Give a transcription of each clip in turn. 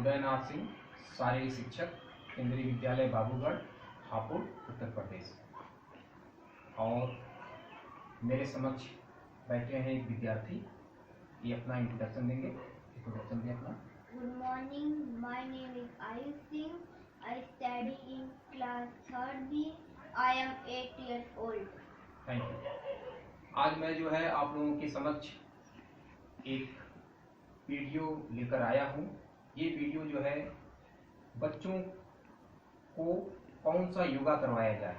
उदयनाथ सिंह, शारीरिक शिक्षक, केंद्रीय विद्यालय बाबूगढ़, हापुड़, उत्तर प्रदेश। और मेरे समक्ष बैठे हैं एक विद्यार्थी, ये अपना इंट्रोडक्शन देंगे। इंट्रोडक्शन दें अपना। Good morning, my name is Ayush Singh. I study in class 3rd B. I am 8 years old. Thank you. आज मैं जो है आप लोगों के समक्ष एक वीडियो लेकर आया हूँ। ये वीडियो जो है बच्चों को कौन सा योगा करवाया जाए।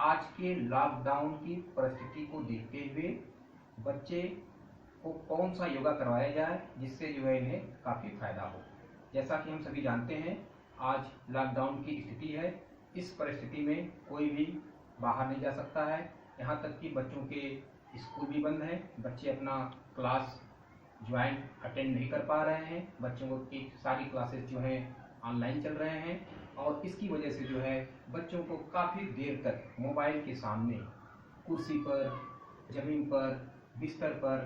आज के लॉकडाउन की परिस्थिति को देखते हुए बच्चे को कौन सा योगा करवाया जाए जिससे जो है इन्हें काफ़ी फायदा हो। जैसा कि हम सभी जानते हैं आज लॉकडाउन की स्थिति है। इस परिस्थिति में कोई भी बाहर नहीं जा सकता है। यहाँ तक कि बच्चों के स्कूल भी बंद हैं। बच्चे अपना क्लास ज्वाइन अटेंड नहीं कर पा रहे हैं। बच्चों की सारी क्लासेस जो हैं ऑनलाइन चल रहे हैं और इसकी वजह से जो है बच्चों को काफ़ी देर तक मोबाइल के सामने कुर्सी पर, ज़मीन पर, बिस्तर पर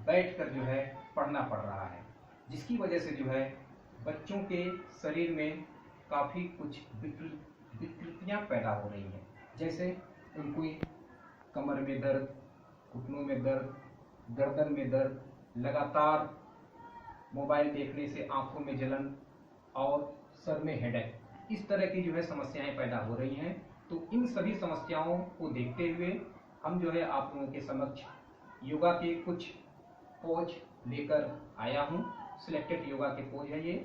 बैठकर जो है पढ़ना पड़ रहा है, जिसकी वजह से जो है बच्चों के शरीर में काफ़ी कुछ विकृतियाँ पैदा हो रही हैं। जैसे उनको कमर में दर्द, घुटनों में दर्द, गर्दन में दर्द, लगातार मोबाइल देखने से आंखों में जलन और सर में हेडेक, इस तरह की जो है समस्याएं पैदा हो रही हैं। तो इन सभी समस्याओं को देखते हुए हम जो है आप लोगों के समक्ष योगा के कुछ पोज लेकर आया हूँ। सिलेक्टेड योगा के पोज है ये,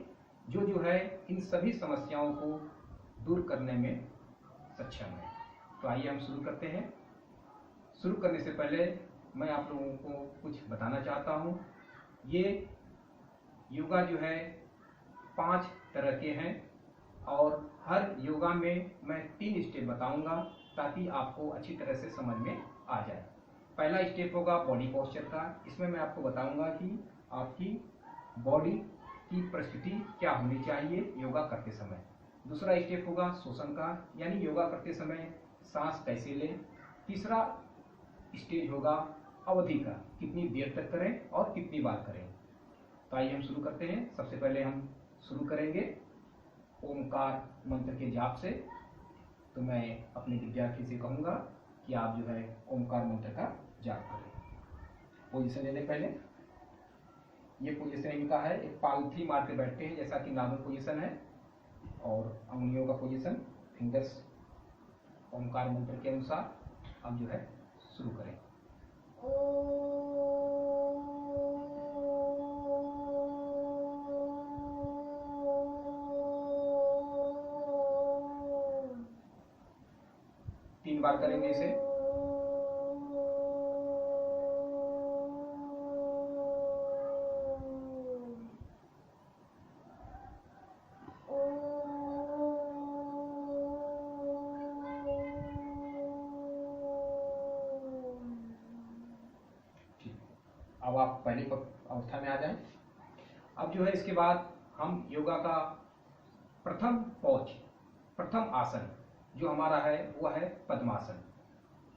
जो है इन सभी समस्याओं को दूर करने में सक्षम है। तो आइए हम शुरू करते हैं। शुरू करने से पहले मैं आप लोगों को कुछ बताना चाहता हूँ। ये योगा जो है 5 तरह के हैं और हर योगा में मैं 3 स्टेप बताऊंगा ताकि आपको अच्छी तरह से समझ में आ जाए। पहला स्टेप होगा बॉडी पोस्चर का। इसमें मैं आपको बताऊंगा कि आपकी बॉडी की परिस्थिति क्या होनी चाहिए योगा करते समय। दूसरा स्टेप होगा श्वसन का, यानी योगा करते समय सांस कैसे लें। तीसरा स्टेज होगा अवधि का, कितनी देर तक करें और कितनी बार करें। तो आइए हम शुरू करते हैं। सबसे पहले हम शुरू करेंगे ओमकार मंत्र के जाप से। तो मैं अपने विद्यार्थी से कहूँगा कि आप जो है ओमकार मंत्र का जाप करें। पोजीशन ले लें पहले। ये पोजीशन इनका है, एक पालथी मार के बैठते हैं जैसा कि नॉर्मल पोजीशन है, और अंगुलियों का पोजीशन, फिंगर्स ओमकार मंत्र के अनुसार। अब जो है शुरू करें। तीन बार करेंगे इसे। अब आप पहली अवस्था में आ जाएं। अब जो है इसके बाद हम योगा का प्रथम पोज, प्रथम आसन जो हमारा है वह है पद्मासन।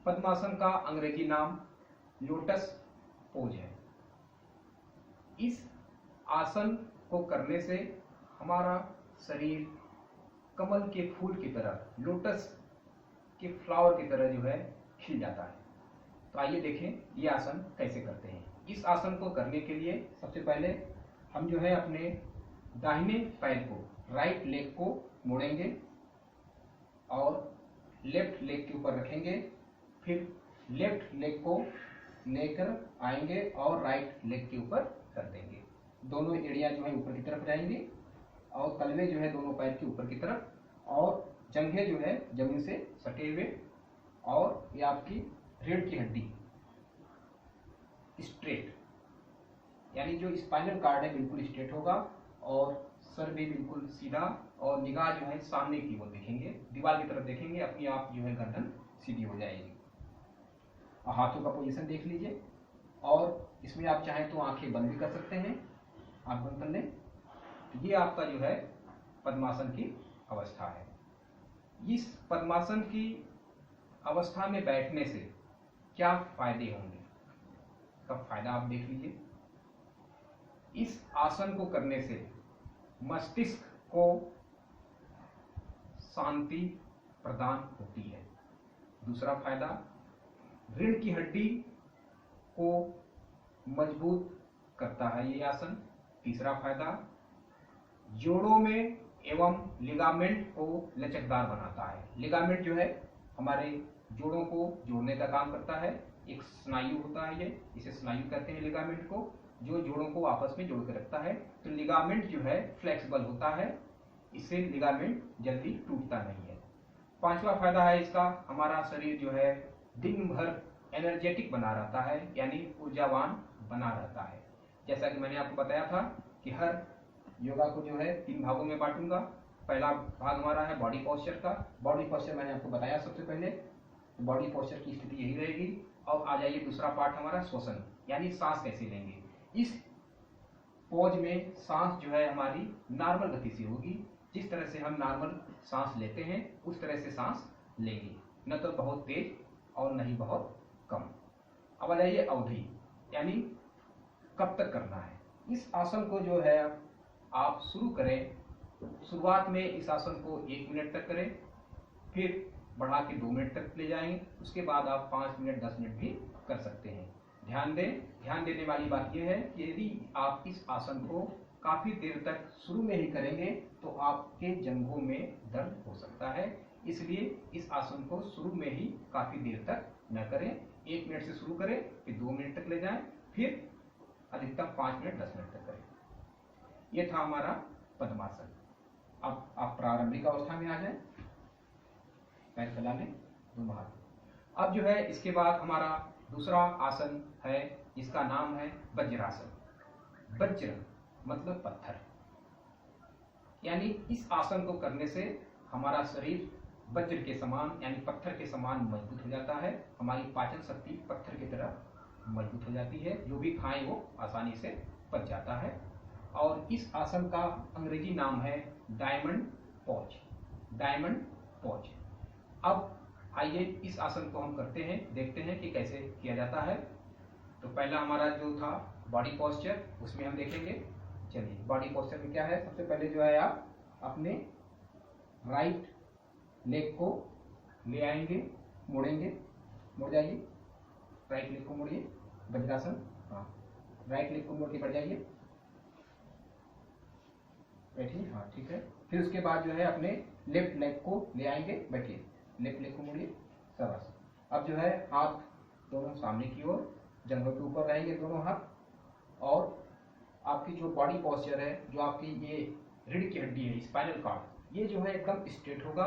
पद्मासन का अंग्रेजी नाम लोटस पोज है। इस आसन को करने से हमारा शरीर कमल के फूल की तरह, लोटस के फ्लावर की तरह जो है खिल जाता है। तो आइए देखें ये आसन कैसे करते हैं। इस आसन को करने के लिए सबसे पहले हम जो है अपने दाहिने पैर को, राइट लेग को मोड़ेंगे और लेफ्ट लेग के ऊपर रखेंगे। फिर लेफ्ट लेग को लेकर आएंगे और राइट लेग के ऊपर कर देंगे। दोनों एड़ियाँ जो है ऊपर की तरफ जाएंगी और तलवे जो है दोनों पैर के ऊपर की तरफ, और जंघे जो है जमीन से सटे हुए, और ये आपकी रीढ़ की हड्डी स्ट्रेट, यानी जो स्पाइनल कार्ड है बिल्कुल स्ट्रेट होगा और सर भी बिल्कुल सीधा, और निगाह जो है सामने की ओर देखेंगे, दीवार की तरफ देखेंगे। अपनी आप जो है गर्दन सीधी हो जाएगी। और हाथों का पोजीशन देख लीजिए, और इसमें आप चाहें तो आंखें बंद भी कर सकते हैं। आंख बंद कर लें। तो ये आपका जो है पद्मासन की अवस्था है। इस पद्मासन की अवस्था में बैठने से क्या फायदे होंगे, का फायदा आप देख लीजिए। इस आसन को करने से मस्तिष्क को शांति प्रदान होती है। दूसरा फायदा, रीढ़ की हड्डी को मजबूत करता है ये आसन। तीसरा फायदा, जोड़ों में एवं लिगामेंट को लचकदार बनाता है। लिगामेंट जो है हमारे जोड़ों को जोड़ने का काम करता है। एक स्नायु होता है ये, इसे स्नायु कहते हैं लिगामेंट को, जो जोड़ों को आपस में जोड़ कर रखता है। तो लिगामेंट जो है फ्लेक्सिबल होता है, इससे लिगामेंट जल्दी टूटता नहीं है। पांचवा फायदा है इसका, हमारा शरीर जो है दिन भर एनर्जेटिक बना रहता है, यानी ऊर्जावान बना रहता है। जैसा कि मैंने आपको बताया था कि हर योगा को जो है 3 भागों में बांटूंगा। पहला भाग हमारा है बॉडी पोस्चर का। बॉडी पोस्चर मैंने आपको बताया सबसे पहले, तो बॉडी पोस्चर की स्थिति यही रहेगी। अब आ जाइए दूसरा पार्ट हमारा श्वसन, यानी सांस कैसे लेंगे। इस पोज में सांस जो है हमारी नॉर्मल गति से होगी। जिस तरह से हम नॉर्मल सांस लेते हैं उस तरह से सांस लेंगे, न तो बहुत तेज और न ही बहुत कम। अब आ जाइए अवधि, यानी कब तक करना है। इस आसन को जो है आप शुरू करें, शुरुआत में इस आसन को 1 मिनट तक करें, फिर बढ़ा के 2 मिनट तक ले जाएंगे। उसके बाद आप 5 मिनट 10 मिनट भी कर सकते हैं। ध्यान देने वाली बात यह है कि यदि आप इस आसन को काफी देर तक शुरू में ही करेंगे तो आपके जंघों में दर्द हो सकता है। इसलिए इस आसन को शुरू में ही काफी देर तक न करें। 1 मिनट से शुरू करें, फिर 2 मिनट तक ले जाएं, फिर अधिकतम 5 मिनट 10 मिनट तक करें। ये था हमारा पद्मासन। अब आप प्रारंभिक अवस्था में आ जाएं, पैर फैला लें दोनों हाथ। अब जो है इसके बाद हमारा दूसरा आसन है, जिसका नाम है वज्रासन। वज्र मतलब पत्थर, यानी इस आसन को करने से हमारा शरीर वज्र के समान यानी पत्थर के समान मजबूत हो जाता है। हमारी पाचन शक्ति पत्थर की तरह मजबूत हो जाती है, जो भी खाएं वो आसानी से पच जाता है। और इस आसन का अंग्रेजी नाम है डायमंड पोज। Diamond pose. अब आइए इस आसन को हम करते हैं, देखते हैं कि कैसे किया जाता है। तो पहला हमारा जो था बॉडी पोस्चर, उसमें हम देखेंगे। चलिए बॉडी पोस्चर में क्या है, सबसे पहले जो है आप अपने राइट लेग को ले आएंगे, मोड़ेंगे, मुड़ जाइए, राइट लेग को मोड़िए, वज्रासन। हाँ, राइट लेग को मोड़ के बैठ जाइए, बैठिए। हाँ ठीक है। फिर उसके बाद जो है अपने लेफ्ट लेग को ले आएंगे, बैठिए, लेफ्ट लेग को मोड़िए, शाबाश। अब जो है हाथ दोनों सामने की ओर, जंघों के ऊपर रहेंगे दोनों हाथ। और आपकी जो बॉडी पोस्चर है, जो आपकी ये रीढ़ की हड्डी है, स्पाइनल कॉर्ड, ये जो है एकदम स्ट्रेट होगा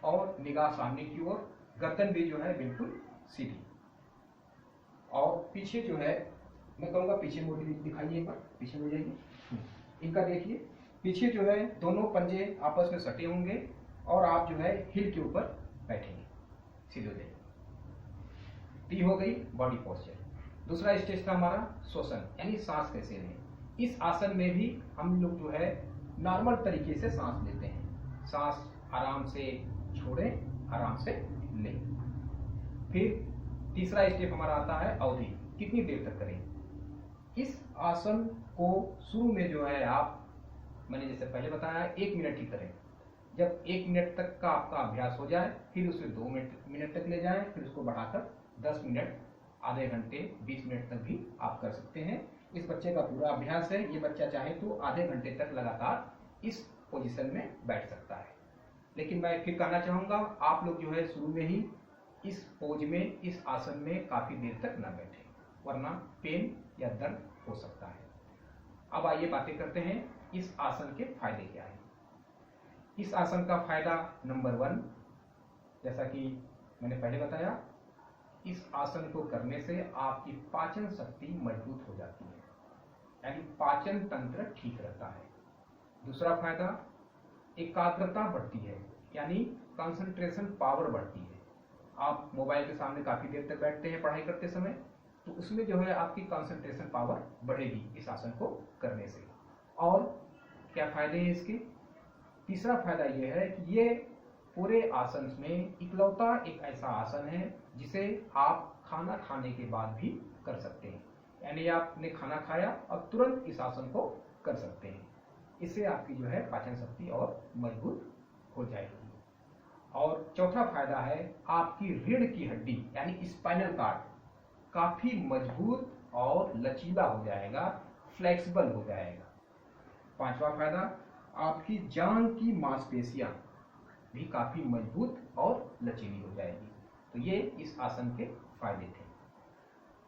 और निगाह सामने की ओर, गर्दन भी जो है बिल्कुल सीधी। और पीछे जो है मैं कहूँगा पीछे मुड़ दिखाइए, एक बार पीछे मुड़ जाइए। इनका देखिए, पीछे जो है दोनों पंजे आपस में सटे होंगे और आप जो है हिल के ऊपर बैठेंगे, सीधे हो जाइए। ती हो गई बॉडी पोस्चर। दूसरा स्टेज था हमारा श्वसन, यानी सांस कैसे लें। इस आसन में भी हम लोग जो है नॉर्मल तरीके से सांस लेते हैं। सांस आराम से छोड़ें, आराम से लें। फिर तीसरा स्टेप हमारा आता है अवधि, कितनी देर तक करें। इस आसन को शुरू में जो है आप, मैंने जैसे पहले बताया, 1 मिनट ही करें। जब 1 मिनट तक का आपका अभ्यास हो जाए, फिर उसे 2 मिनट तक ले जाएं, फिर उसको बढ़ाकर 10 मिनट, आधे घंटे, 20 मिनट तक भी आप कर सकते हैं। इस बच्चे का पूरा अभ्यास है। ये बच्चा चाहे तो आधे घंटे तक लगातार इस पोजीशन में बैठ सकता है। लेकिन मैं फिर कहना चाहूँगा, आप लोग जो है शुरू में ही इस पोज में, इस आसन में काफ़ी देर तक न बैठें, वरना पेन या दर्द हो सकता है। अब आइए बातें करते हैं इस आसन के फायदे क्या हैं। इस आसन का फायदा नंबर 1, जैसा कि मैंने पहले बताया, इस आसन को करने से आपकी पाचन शक्ति मजबूत हो जाती है, यानी पाचन तंत्र ठीक रहता है। दूसरा फायदा, एकाग्रता बढ़ती है, यानी कंसंट्रेशन पावर बढ़ती है। आप मोबाइल के सामने काफी देर तक बैठते हैं पढ़ाई करते समय, तो उसमें जो है आपकी कंसंट्रेशन पावर बढ़ेगी इस आसन को करने से। और क्या फायदे हैं इसके। तीसरा फायदा यह है कि ये पूरे आसन में इकलौता एक ऐसा आसन है जिसे आप खाना खाने के बाद भी कर सकते हैं, यानी आपने खाना खाया और तुरंत इस आसन को कर सकते हैं। इससे आपकी जो है पाचन शक्ति और मजबूत हो जाएगी। और चौथा फायदा है आपकी रीढ़ की हड्डी यानी स्पाइनल कार्ड काफी मजबूत और लचीला हो जाएगा, फ्लेक्सिबल हो जाएगा। पांचवा फायदा आपकी जांघ की मांसपेशियां भी काफी मजबूत और लचीली हो जाएगी। तो ये इस आसन के फायदे थे।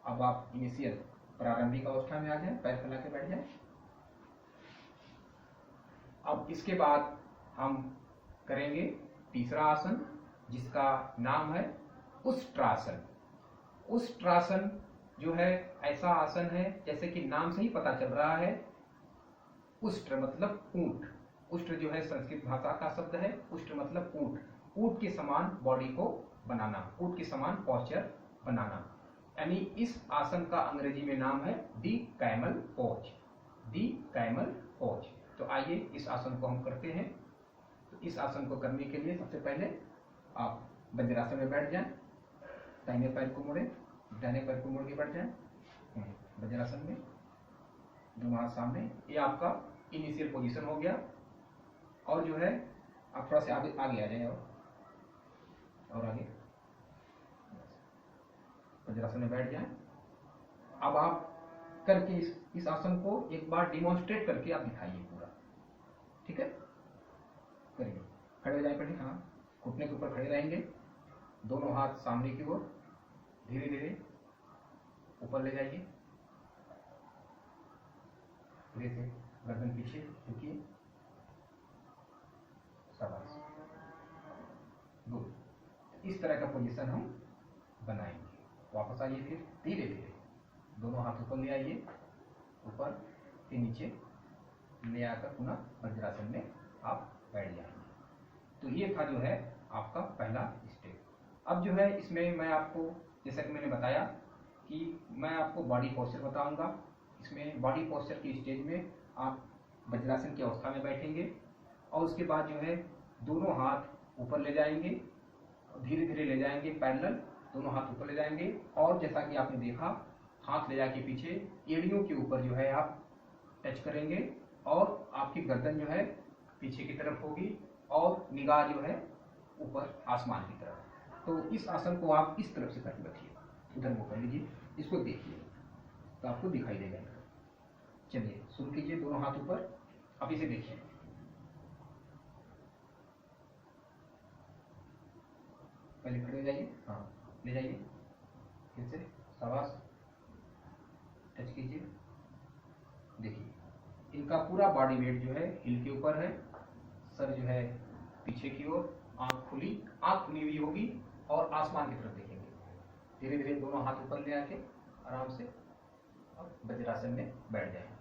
अब आप इनिशियल प्रारंभिक अवस्था में आ जाएं, पैर फैला के बैठ जाएं। अब इसके बाद हम करेंगे तीसरा आसन जिसका नाम है उष्ट्रासन। उष्ट्रासन जो है ऐसा आसन है जैसे कि नाम से ही पता चल रहा है, उष्ट्र मतलब ऊंट। उष्ट्र जो है संस्कृत भाषा का शब्द है, उष्ट्र मतलब ऊंट। ऊंट के समान बॉडी को बनाना, ऊंट के समान पोस्चर बनाना, यानी इस आसन का अंग्रेजी में नाम है दी कैमल पोज, दी कैमल पोज। तो आइए इस आसन को हम करते हैं। तो इस आसन को करने के लिए सबसे पहले आप वज्रासन में बैठ जाएं, दाहिने पैर को मोड़ें, दाहिने पैर को मोड़ के बैठ जाएं वज्रासन में, दोनों हाथ सामने। ये आपका इनिशियल पोजीशन हो गया। और जो है आप थोड़ा सा आगे आ जाए और आगे वज्रासन में बैठ जाएं। अब आप करके इस आसन को एक बार डिमॉन्स्ट्रेट करके आप दिखाइए पूरा, ठीक है? करिए, खड़े हो जाए पहले, हाँ, घुटने के ऊपर खड़े रहेंगे, दोनों हाथ सामने की ओर, धीरे धीरे ऊपर ले जाइए, धीरे से गर्दन पीछे झुकिए, शाबाश, गुड। इस तरह का पोजीशन हम बनाएंगे। वापस आइए, फिर धीरे धीरे दोनों हाथ ऊपर ले आइए, ऊपर फिर नीचे ले आकर पुनः वज्रासन में आप बैठ जाएंगे। तो ये था जो है आपका पहला स्टेप। अब जो है इसमें मैं आपको, जैसा कि मैंने बताया कि मैं आपको बॉडी पोस्चर बताऊंगा। इसमें बॉडी पोस्चर की स्टेज में आप वज्रासन की अवस्था में बैठेंगे और उसके बाद जो है दोनों हाथ ऊपर ले जाएंगे, धीरे धीरे ले जाएंगे पैरेलल, दोनों हाथ ऊपर ले जाएंगे। और जैसा कि आपने देखा, हाथ ले जाके पीछे एड़ियों के ऊपर जो है आप टच करेंगे और आपकी गर्दन जो है पीछे की तरफ होगी और निगाह जो है ऊपर आसमान की तरफ। तो इस आसन को आप इस तरफ से करके रखिए, उधर मुँह कर लीजिए, इसको देखिए तो आपको दिखाई देगा। चलिए शुरू कीजिए, दोनों हाथ ऊपर, अब इसे देखिए, पहले खड़े हो जाइए, हाँ, ले जाइए, फिर से, शाबाश, टच कीजिए, देखिए इनका पूरा बॉडी वेट जो है हिल के ऊपर है, सर जो है पीछे की ओर, आंख खुली हुई होगी और आसमान की तरफ देखेंगे। धीरे धीरे दोनों हाथ ऊपर ले आके आराम से और वज्रासन में बैठ जाएंगे।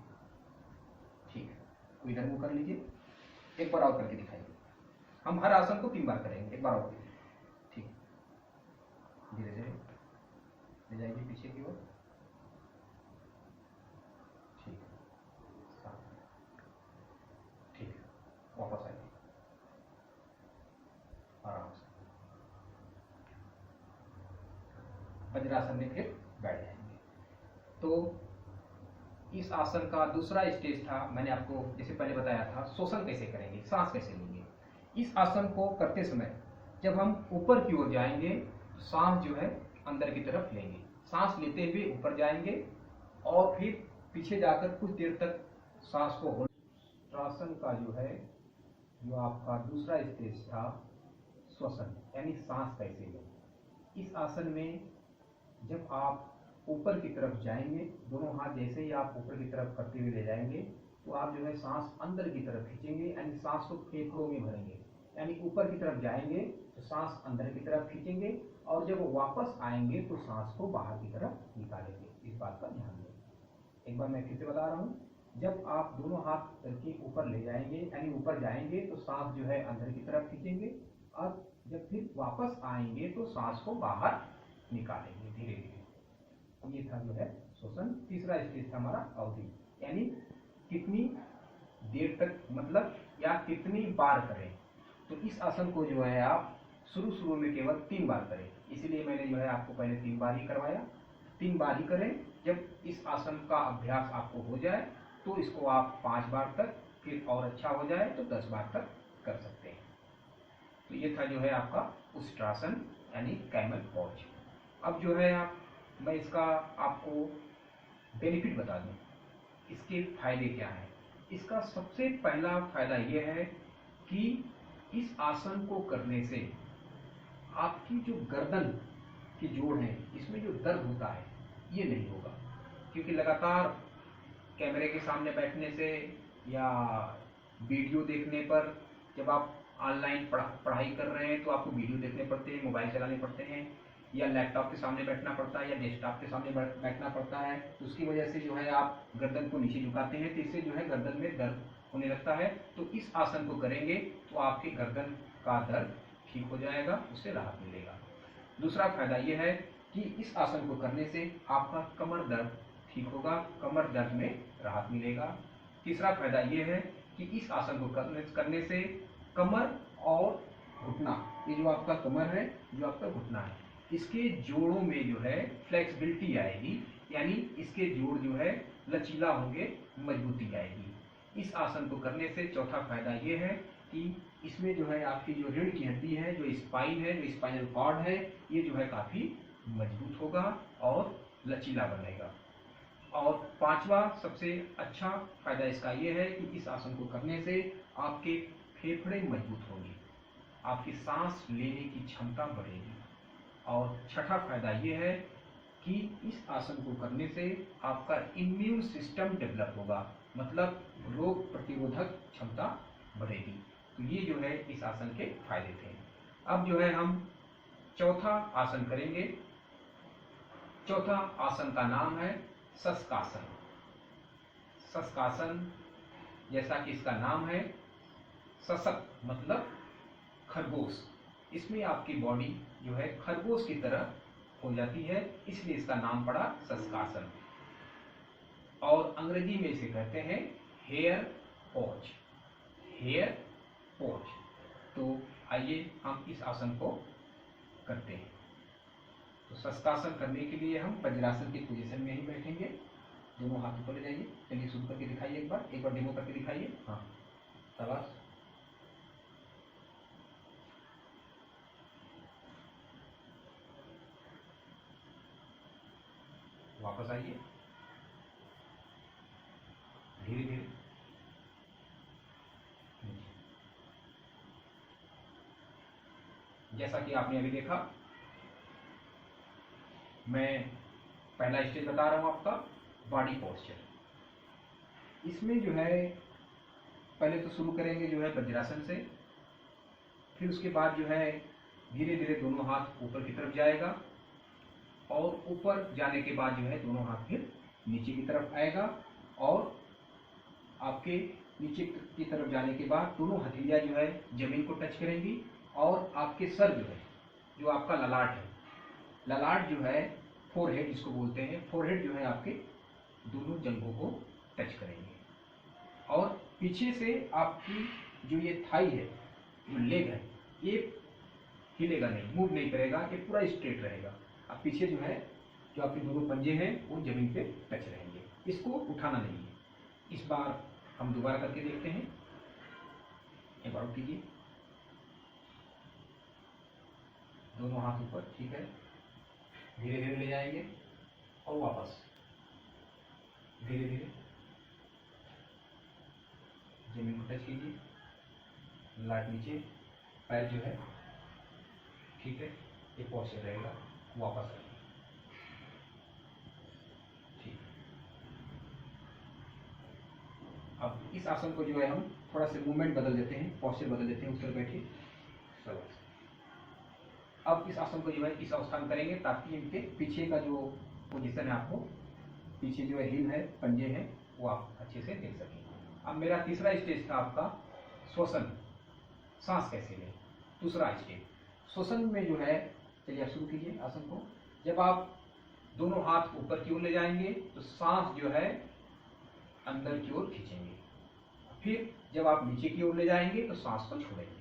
ठीक है, कोई इधर मुंह कर लीजिए, एक बार और करके दिखाइए। हम हर आसन को 3 बार करेंगे, एक बार और। ठीक, धीरे धीरे ले जाइए पीछे की ओर, ठीक है, ठीक है, वापस आइए आराम से, वज्रासन में फिर बैठ जाएंगे। तो इस आसन का दूसरा स्टेज था, मैंने आपको जैसे पहले बताया था, श्वसन कैसे करेंगे, सांस कैसे लेंगे। इस आसन को करते समय जब हम ऊपर की ओर जाएंगे तो सांस जो है अंदर की तरफ लेंगे, सांस लेते हुए ऊपर जाएंगे और फिर पीछे जाकर कुछ देर तक सांस को होल्ड। आसन का जो है, जो आपका दूसरा स्टेज था, श्वसन यानी सांस कैसे लें। इस आसन में जब आप ऊपर की तरफ जाएंगे, दोनों हाथ जैसे ही आप ऊपर की तरफ करते हुए ले जाएंगे तो आप जो है सांस अंदर की तरफ खींचेंगे, यानी सांस को फेफड़ों में भरेंगे, यानी ऊपर की तरफ जाएंगे तो सांस अंदर की तरफ खींचेंगे और जब वापस आएंगे तो सांस को बाहर की तरफ निकालेंगे। इस बात का ध्यान दें। एक बार मैं फिर से बता रहा हूँ, जब आप दोनों हाथ करके ऊपर ले जाएंगे यानी ऊपर जाएंगे तो सांस जो है अंदर की तरफ खींचेंगे और जब फिर वापस आएंगे तो सांस को बाहर निकालेंगे धीरे धीरे। ये था जो है श्वसन। तीसरा स्टेज था हमारा अवधि, यानी कितनी देर तक, मतलब या कितनी बार करें। तो इस आसन को जो है आप शुरू में केवल 3 बार करें, इसीलिए मैंने जो है आपको पहले 3 बार ही करवाया। 3 बार ही करें। जब इस आसन का अभ्यास आपको हो जाए तो इसको आप 5 बार तक फिर और अच्छा हो जाए तो 10 बार तक कर सकते हैं। तो ये था जो है आपका उष्ट्रासन यानी कैमल पॉज। अब जो है मैं इसका आपको बेनिफिट बता दूं, इसके फायदे क्या हैं। इसका सबसे पहला फायदा ये है कि इस आसन को करने से आपकी जो गर्दन की जोड़ है, इसमें जो दर्द होता है ये नहीं होगा। क्योंकि लगातार कैमरे के सामने बैठने से या वीडियो देखने पर, जब आप ऑनलाइन पढ़ाई कर रहे हैं तो आपको वीडियो देखने पड़ते हैं, मोबाइल चलाने पड़ते हैं, या लैपटॉप के सामने बैठना पड़ता है, या डेस्कटॉप के सामने बैठना पड़ता है, तो उसकी वजह से जो है आप गर्दन को नीचे झुकाते हैं, तो इससे जो है गर्दन में दर्द होने लगता है। तो इस आसन को करेंगे तो आपके गर्दन का दर्द ठीक हो जाएगा, उससे राहत मिलेगा। दूसरा फायदा ये है कि इस आसन को करने से आपका कमर दर्द ठीक होगा, कमर दर्द में राहत मिलेगा। तीसरा फायदा ये है कि इस आसन को करने से कमर और घुटना, ये जो आपका कमर है, जो आपका घुटना है, इसके जोड़ों में जो है फ्लेक्सिबिलिटी आएगी, यानी इसके जोड़ जो है लचीला होंगे, मजबूती आएगी। इस आसन को करने से चौथा फायदा ये है कि इसमें जो है आपकी जो रीढ़ की हड्डी है, जो स्पाइन है, जो स्पाइनल कॉर्ड है, ये जो है काफी मजबूत होगा और लचीला बनेगा। और पांचवा सबसे अच्छा फायदा इसका ये है कि इस आसन को करने से आपके फेफड़े मजबूत होंगे, आपकी सांस लेने की क्षमता बढ़ेगी। और छठा फायदा ये है कि इस आसन को करने से आपका इम्यून सिस्टम डेवलप होगा, मतलब रोग प्रतिरोधक क्षमता बढ़ेगी। तो ये जो है इस आसन के फायदे थे। अब जो है हम चौथा आसन करेंगे। चौथा आसन का नाम है शशकासन। शशकासन, जैसा कि इसका नाम है, शशक मतलब खरगोश, इसमें आपकी बॉडी जो है खरगोश की तरह हो जाती है, इसलिए इसका नाम पड़ा शशकासन। और अंग्रेजी में इसे कहते हैं हेयर पॉज, हेयर पॉज। तो आइए हम इस आसन को करते हैं। तो शशकासन करने के लिए हम वज्रासन की पोजीशन में ही बैठेंगे। दोनों हाथ ऊपर ले जाइए। चलिए शुरू करके दिखाइए, एक बार डेमो करके दिखाइए। हाँ, शाबाश। वापस आइए, धीरे धीरे। जैसा कि आपने अभी देखा, मैं पहला स्टेज बता रहा हूं आपका, बॉडी पोस्चर। इसमें जो है पहले तो शुरू करेंगे जो है वज्रासन से, फिर उसके बाद जो है धीरे धीरे दोनों हाथ ऊपर की तरफ जाएगा, और ऊपर जाने के बाद जो है दोनों हाथ फिर नीचे की तरफ आएगा, और आपके नीचे की तरफ जाने के बाद दोनों हथेलियां जो है जमीन को टच करेंगी, और आपके सर जो है, जो आपका ललाट है, ललाट जो है फोरहेड जिसको बोलते हैं, फोरहेड जो है आपके दोनों जंघों को टच करेंगे। और पीछे से आपकी जो ये थाई है, जो लेग है, ये हिलेगा नहीं, मूव नहीं करेगा, ये पूरा स्ट्रेट रहेगा। अब पीछे जो है, जो आपके दोनों पंजे हैं वो जमीन पे टच रहेंगे, इसको उठाना नहीं है। इस बार हम दोबारा करके देखते हैं। एक बार कीजिए, दोनों हाथ ऊपर, ठीक है, धीरे धीरे ले जाएंगे और वापस धीरे धीरे जमीन को टच कीजिए, लाट नीचे, पैर जो है ठीक है, ये पोस्चर रहेगा, वापस आइए, ठीक। अब इस आसन को जो है हम थोड़ा सा मूवमेंट बदल देते हैं, पोस्चर बदल देते हैं, उस पर बैठिए। अब इस आसन को जो है इस अवस्था में करेंगे ताकि इनके पीछे का जो पोजीशन है, आपको पीछे जो है हिल है, पंजे हैं, वो आप अच्छे से देख सकें। अब मेरा तीसरा स्टेज था आपका श्वसन, सांस कैसे लें, दूसरा स्टेज। श्वसन में जो है, चलिए आप शुरू कीजिए आसन को। जब आप दोनों हाथ ऊपर की ओर ले जाएंगे तो सांस जो है अंदर की ओर खींचेंगे, फिर जब आप नीचे की ओर ले जाएंगे तो सांस को छोड़ेंगे।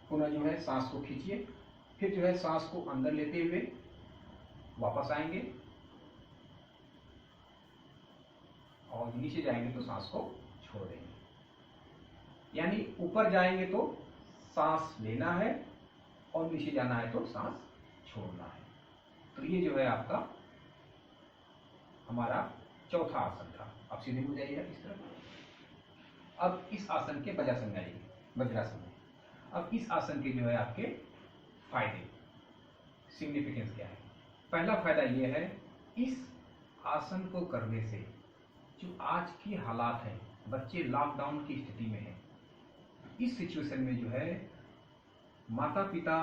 पुनः जो है सांस को खींचिए, फिर जो है सांस को अंदर लेते हुए वापस आएंगे, और नीचे जाएंगे तो सांस को छोड़ देंगे। यानी ऊपर जाएंगे तो सांस लेना है और नीचे जाना है तो सांस छोड़ना है। तो ये जो है आपका हमारा चौथा आसन था। आप सीधे हो जाइएगा इस तरफ। अब इस आसन के वज्रासन में आइए, वज्रासन में। अब इस आसन के जो है आपके फायदे, सिग्निफिकेंस क्या है। पहला फायदा ये है, इस आसन को करने से जो आज की हालात है, बच्चे लॉकडाउन की स्थिति में हैं, इस सिचुएशन में जो है माता पिता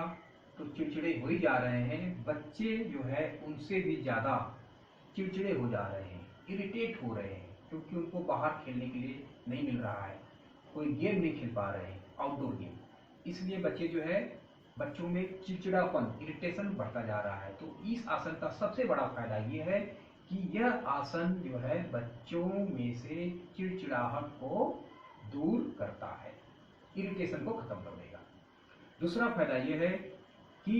तो चिड़चिड़े हो ही जा रहे हैं, बच्चे जो है उनसे भी ज़्यादा चिड़चिड़े हो जा रहे हैं, इरिटेट हो रहे हैं, क्योंकि उनको बाहर खेलने के लिए नहीं मिल रहा है, कोई गेम नहीं खेल पा रहे हैं, आउटडोर गेम। इसलिए बच्चे जो है, बच्चों में चिड़चिड़ापन, इरिटेशन बढ़ता जा रहा है। तो इस आसन का सबसे बड़ा फायदा ये है कि यह आसन जो है बच्चों में से चिड़चिड़ाहट को दूर करता है, इरिटेशन को खत्म कर देगा। दूसरा फायदा यह है कि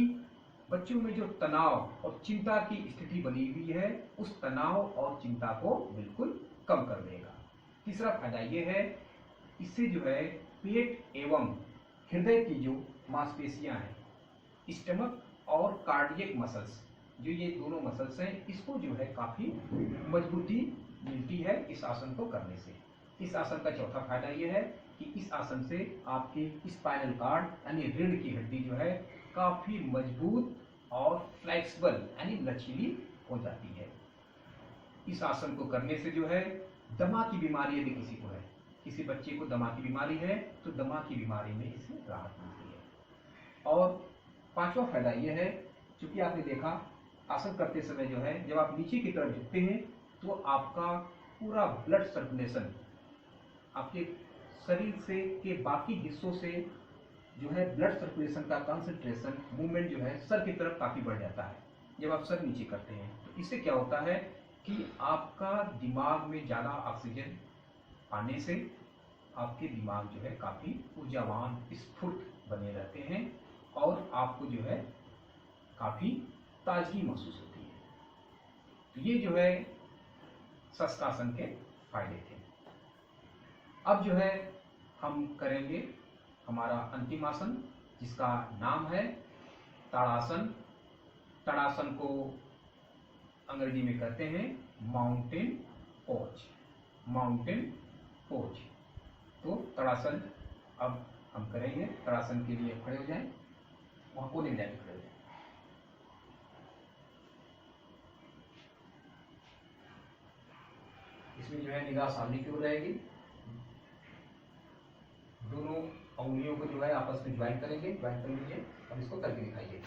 बच्चों में जो तनाव और चिंता की स्थिति बनी हुई है, उस तनाव और चिंता को बिल्कुल कम कर देगा। तीसरा फायदा यह है, इससे जो है पेट एवं हृदय की जो मांसपेशियां हैं, स्टमक और कार्डियक मसल्स, जो ये दोनों मसल्स हैं, इसको जो है काफी मजबूती मिलती है इस आसन को करने से। इस आसन का चौथा फायदा यह है कि इस आसन से आपकी स्पाइनल कॉर्ड यानी रीढ़ की हड्डी जो है काफी मजबूत और फ्लेक्सिबल यानी लचीली हो जाती है। इस आसन को करने से जो है दमा की बीमारी यदि किसी को है, किसी बच्चे को दमा की बीमारी है, तो दमा की बीमारी में इससे राहत मिलती है। और पांचवा फायदा यह है, चूंकि आपने देखा आसन करते समय जो है जब आप नीचे की तरफ झुकते हैं तो आपका पूरा ब्लड सर्कुलेशन आपके शरीर से के बाकी हिस्सों से जो है ब्लड सर्कुलेशन का कंसंट्रेशन, मूवमेंट जो है सर की तरफ काफी बढ़ जाता है जब आप सर नीचे करते हैं। तो इससे क्या होता है कि आपका दिमाग में ज्यादा ऑक्सीजन आने से आपके दिमाग जो है काफी ऊर्जावान, स्फूर्त बने रहते हैं और आपको जो है काफी ताजगी महसूस होती है। तो ये जो है शस्त्रासन के फायदे थे। अब जो है हम करेंगे हमारा अंतिम आसन, जिसका नाम है ताड़ासन। ताड़ासन को अंग्रेजी में कहते हैं माउंटेन पोज, माउंटेन पोज। तो ताड़ासन अब हम करेंगे। ताड़ासन के लिए खड़े हो जाएं, वहां कोने में जाके खड़े हो जाएं। इसमें जो है निगाह सामने की ओर रहेगी, दोनों उंगलियों को जो है आपस में ज्वाइन करेंगे, ज्वाइन कर लीजिए। अब इसको करके दिखाइए।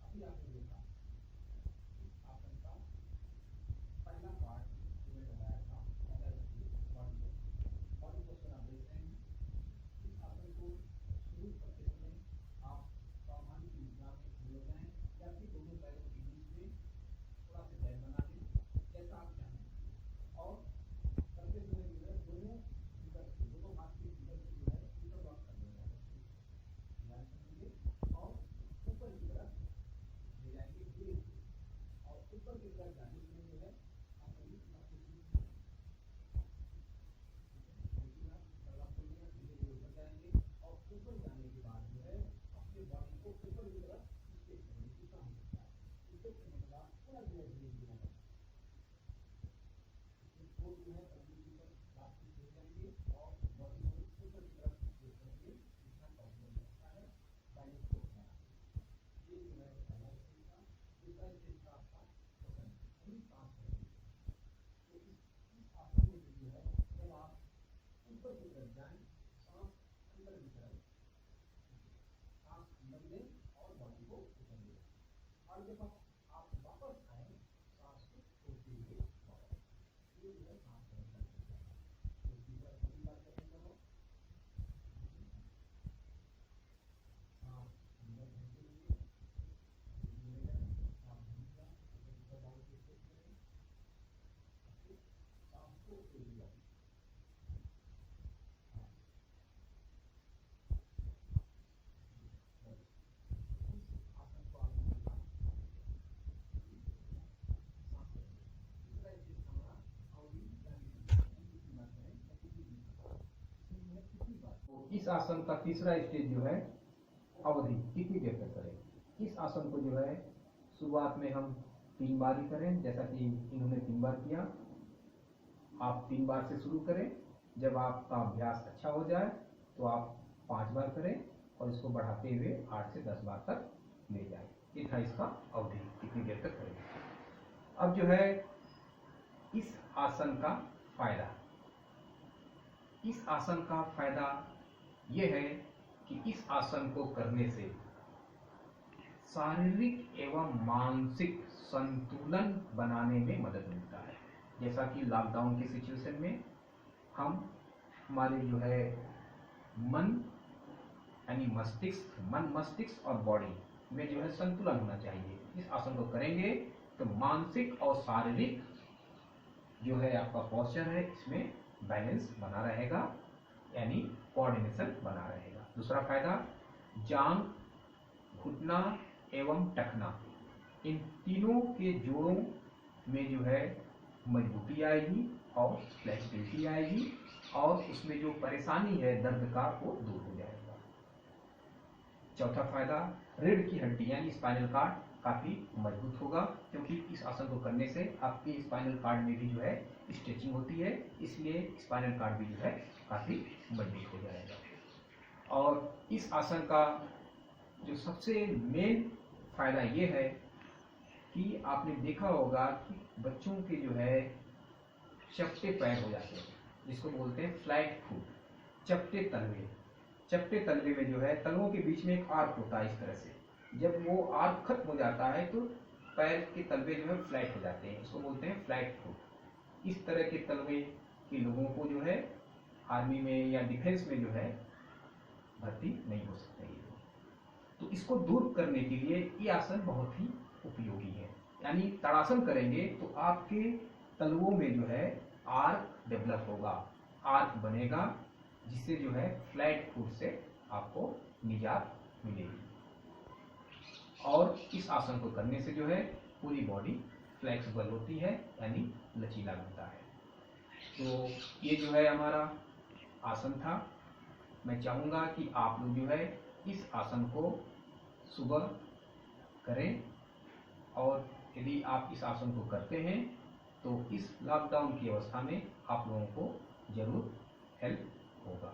अभी आपने देखा आसन का पहला पार्ट जो मैं बताया था, पहला बॉडी पोस्चर आप देख रहे हैं। इस आसन को शुरू करते समय आप सावधानी की मुद्रा में खड़े हो जाएं या फिर दोनों पैरों के बीच में थोड़ा सा गैप बना लें, जैसा आप चाहें। और करते समय जो है दोनों हाथ के फिंगर को जो है इंटरलॉक कर देना है, और ऊपर की तरफ ले जाएंगे धीरे धीरे। और ऊपर की तरफ जाने के लिए जो है अपनी धीरे धीरे ऊपर जाएंगे और ऊपर जाने के बाद जो है अपने बॉडी को ऊपर की तरफ स्ट्रेच करेंगे, जितना हो सकता है। स्ट्रेच करने के बाद थोड़ा धीरे धीरे गिरा जाएगा, वो जो है कमर के ऊपर वापस हो जाएंगे और बॉडी को ऊपर की तरफ स्ट्रेच करेंगे, जितना पॉसिबल होता है बैलेंस को बनाना। ये जो है पहला स्टेज था। दूसरा स्टेज था आपका वजन, अभी सांस करेंगे। तो इस आसन में जो है जब आप ऊपर की तरफ जाएं, सांस अंदर की तरफ, सांस अंदर लें और बॉडी को ऊपर ले। और जब आप वापस आए, सांस को छोड़ते हुए वापस। ये जो है सांस करने का तरीका है। तो तीसरा पहली बार करने का हो, सांस अंदर भरते हुए आप भूमिका ऊपर की तरफ बॉडी को स्ट्रेच करें, और ऊपर की तरफ जाने के बाद जो है सांस को छोड़ते हुए वापस। ये जो है सांस करने का तरीका है। इस आसन का तीसरा स्टेज जो है अवधि, कितनी देर तक करें। इस आसन को जो है शुरुआत में हम 3 बार ही करें, जैसा कि इन्होंने 3 बार किया। आप 3 बार से शुरू करें। जब आपका अभ्यास अच्छा हो जाए तो आप 5 बार करें और इसको बढ़ाते हुए 8 से 10 बार तक ले जाएं। ये था इसका अवधि, कितनी देर तक करें। अब जो है इस आसन का फायदा, इस आसन का फायदा ये है कि इस आसन को करने से शारीरिक एवं मानसिक संतुलन बनाने में मदद मिलता है। जैसा कि लॉकडाउन के सिचुएशन में हम हमारे जो है मन यानी मस्तिष्क और बॉडी में जो है संतुलन होना चाहिए। इस आसन को करेंगे तो मानसिक और शारीरिक जो है आपका पोस्चर है इसमें बैलेंस बना रहेगा, यानी कोऑर्डिनेशन बना रहेगा। दूसरा फायदा, जांघ, घुटना एवं टखना, इन तीनों के जोड़ों में जो है मजबूती आएगी और फ्लेक्सिबिलिटी आएगी और उसमें जो परेशानी है दर्द का वो दूर हो जाएगा। चौथा फायदा, रीढ़ की हड्डी यानी स्पाइनल कार्ड काफी मजबूत होगा, क्योंकि इस आसन को करने से आपके स्पाइनल कार्ड में भी जो है स्ट्रेचिंग होती है, इसलिए स्पाइनल कार्ड भी जो है काफी मजबूत हो जाएगा। और इस आसन का जो सबसे मेन फायदा ये है कि आपने देखा होगा कि बच्चों के जो है चपटे पैर हो जाते हैं, जिसको बोलते हैं फ्लैट फुट, चपटे तलवे। चपटे तलवे में जो है तलवों के बीच में एक आर्क होता है इस तरह से, जब वो आर्क खत्म हो जाता है तो पैर के तलवे जो है फ्लैट हो जाते हैं, इसको बोलते हैं फ्लैट फुट। इस तरह के तलवे के लोगों को जो है आर्मी में या डिफेंस में जो है भर्ती नहीं हो सकते ये लोग। तो इसको दूर करने के लिए ये आसन बहुत ही उपयोगी है। यानी ताड़ासन करेंगे तो आपके तलवों में जो है आर्क डेवलप होगा, आर्क बनेगा, जिससे जो है फ्लैट फुट से आपको निजात मिलेगी। और इस आसन को करने से जो है पूरी बॉडी फ्लेक्सिबल होती है, यानी लचीला बनता है। तो ये जो है हमारा आसन था। मैं चाहूँगा कि आप लोग जो है इस आसन को सुबह करें, और यदि आप इस आसन को करते हैं तो इस लॉकडाउन की अवस्था में आप लोगों को जरूर हेल्प होगा।